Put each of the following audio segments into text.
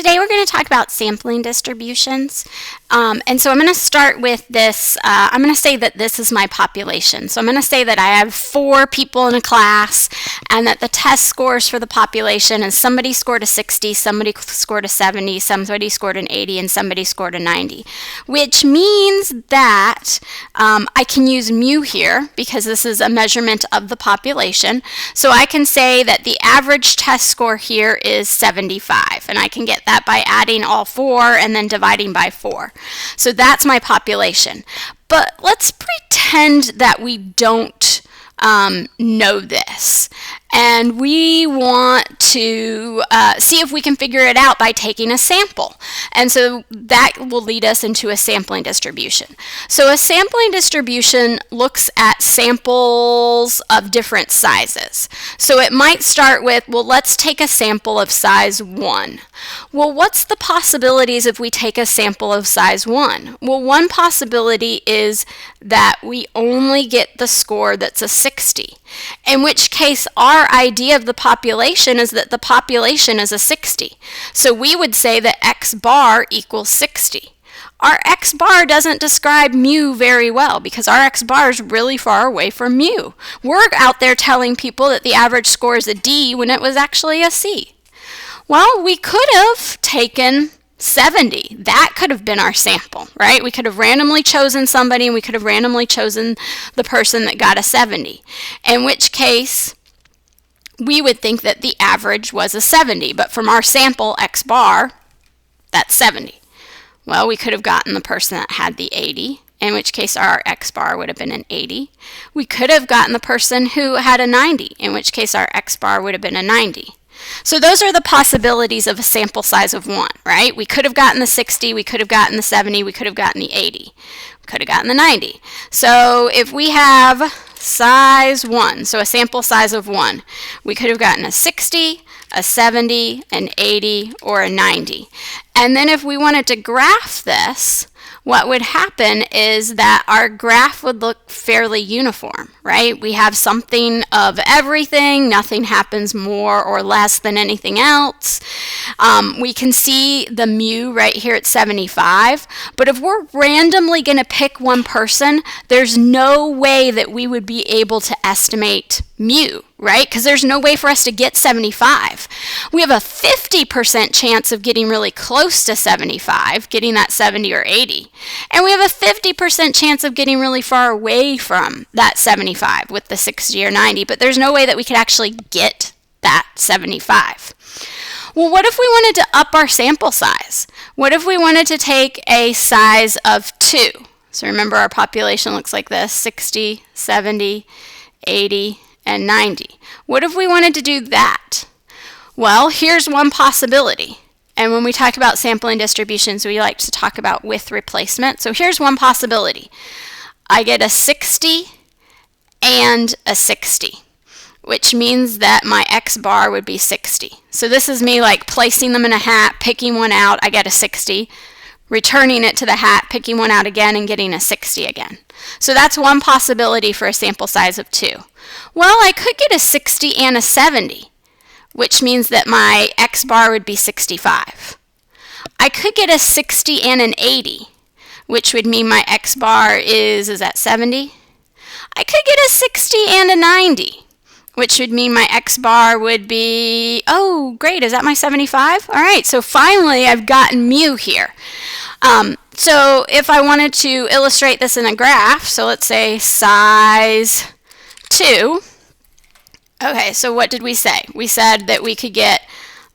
today we're going to talk about sampling distributions. And so I'm going to start with this. I'm going to say that this is my population. So I'm going to say that I have 4 people in a class and that the test scores for the population is somebody scored a 60, somebody scored a 70, somebody scored an 80, and somebody scored a 90, which means that I can use mu here because this is a measurement of the population. So I can say that the average test score here is 75, and I can get that by adding all 4 and then dividing by 4. So that's my population. But let's pretend that we don't know this. And we want to see if we can figure it out by taking a sample. And so that will lead us into a sampling distribution. So a sampling distribution looks at samples of different sizes. So it might start with, well, let's take a sample of size 1. Well, what's the possibilities if we take a sample of size 1? Well, one possibility is that we only get the score that's a 60, in which case our idea of the population is that the population is a 60. So we would say that x bar equals 60. Our x bar doesn't describe mu very well because our x bar is really far away from mu. We're out there telling people that the average score is a D when it was actually a C. Well, we could have taken 70. That could have been our sample, right? We could have randomly chosen somebody and we could have randomly chosen the person that got a 70, in which case we would think that the average was a 70, but from our sample x bar, that's 70. Well, we could have gotten the person that had the 80, in which case our x bar would have been an 80. We could have gotten the person who had a 90, in which case our x bar would have been a 90. So those are the possibilities of a sample size of 1, right? We could have gotten the 60, we could have gotten the 70, we could have gotten the 80, we could have gotten the 90. So if we have size 1, so a sample size of 1, we could have gotten a 60, a 70, an 80, or a 90. And then if we wanted to graph this, what would happen is that our graph would look fairly uniform, right? We have something of everything. Nothing happens more or less than anything else. We can see the mu right here at 75. But if we're randomly going to pick one person, there's no way that we would be able to estimate mu, right? Because there's no way for us to get 75. We have a 50% chance of getting really close to 75, getting that 70 or 80. And we have a 50% chance of getting really far away from that 75 with the 60 or 90, but there's no way that we could actually get that 75. Well, what if we wanted to up our sample size? What if we wanted to take a size of 2? So remember, our population looks like this: 60, 70, 80, and 90. What if we wanted to do that? Well, here's one possibility. And when we talk about sampling distributions, we like to talk about with replacement. So here's one possibility. I get a 60 and a 60, which means that my x bar would be 60. So this is me like placing them in a hat, picking one out, I get a 60, returning it to the hat, picking one out again, and getting a 60 again. So that's one possibility for a sample size of 2. Well, I could get a 60 and a 70, which means that my x bar would be 65. I could get a 60 and an 80, which would mean my x bar is that 70? I could get a 60 and a 90, which would mean my x bar would be, oh, great, is that my 75? All right, so finally I've gotten mu here. So if I wanted to illustrate this in a graph, so let's say size 2. Okay, so what did we say? We said that we could get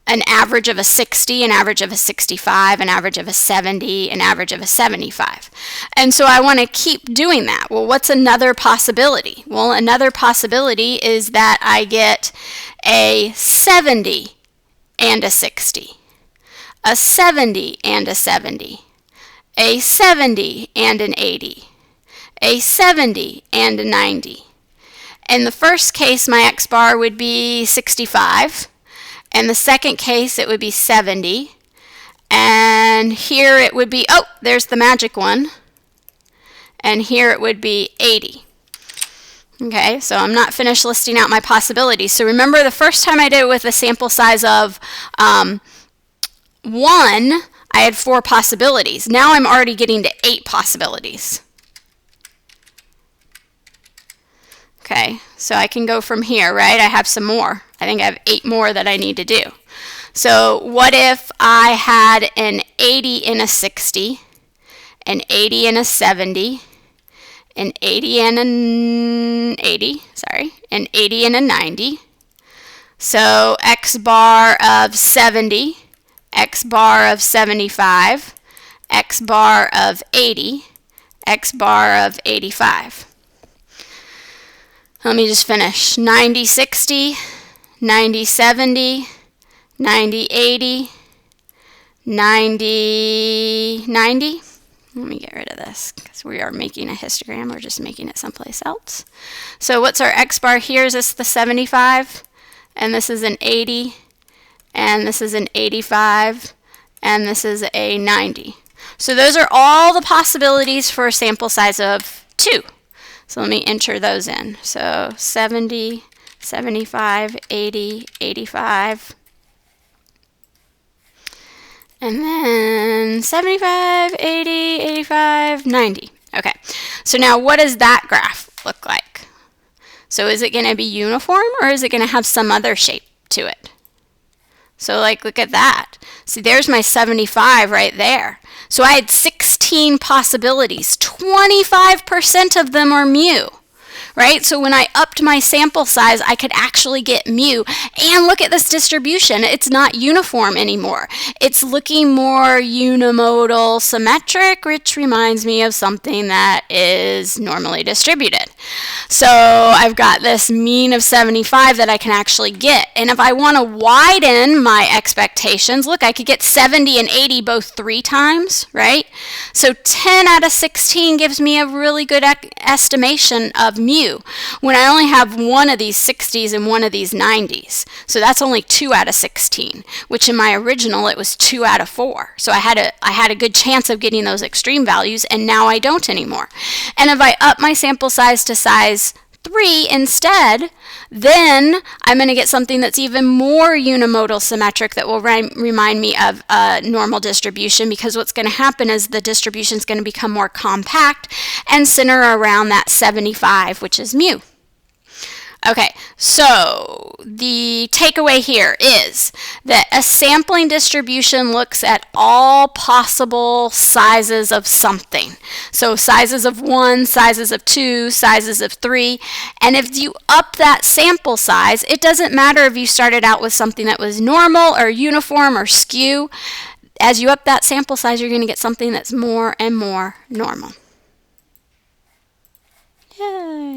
an average of a 60, an average of a 65, an average of a 70, an average of a 75. And so I want to keep doing that. Well, what's another possibility? Well, another possibility is that I get a 70 and a 60, a 70 and a 70, a 70 and an 80, a 70 and a 90. In the first case, my x bar would be 65. In the second case, it would be 70. And here it would be, oh, there's the magic one. And here it would be 80. Okay, so I'm not finished listing out my possibilities. So remember, the first time I did it with a sample size of 1, I had 4 possibilities. Now I'm already getting to 8 possibilities. Okay, so I can go from here, right? I have some more. I think I have 8 more that I need to do. So what if I had an 80 and a 60, an 80 and a 70, an 80 and an 80, an 80 and a 90. So x bar of 70, x bar of 75, x bar of 80, x bar of 85. Let me just finish. 90, 60, 90, 70, 90, 80, 90, 90. Let me get rid of this because we are making a histogram. We're just making it someplace else. So what's our x bar here? Is this the 75? And this is an 80. And this is an 85. And this is a 90. So those are all the possibilities for a sample size of 2. So let me enter those in. So 70, 75, 80, 85. And then 75, 80, 85, 90. Okay, so now what does that graph look like? So is it going to be uniform or is it going to have some other shape to it? So like, look at that. See, there's my 75 right there. So I had 16 possibilities. 25% of them are mu. Right? So when I upped my sample size, I could actually get mu. And look at this distribution. It's not uniform anymore. It's looking more unimodal symmetric, which reminds me of something that is normally distributed. So I've got this mean of 75 that I can actually get. And if I want to widen my expectations, look, I could get 70 and 80 both 3 times, right? So 10 out of 16 gives me a really good estimation of mu when I only have one of these 60s and one of these 90s. So that's only 2 out of 16, which in my original it was 2 out of 4. So I had a good chance of getting those extreme values, and now I don't anymore. And if I up my sample size to size 3 instead, then I'm going to get something that's even more unimodal symmetric that will remind me of a normal distribution, because what's going to happen is the distribution is going to become more compact and center around that 75, which is mu. Okay, so the takeaway here is that a sampling distribution looks at all possible sizes of something. So sizes of 1, sizes of 2, sizes of 3, and if you up that sample size, it doesn't matter if you started out with something that was normal or uniform or skew. As you up that sample size, you're going to get something that's more and more normal.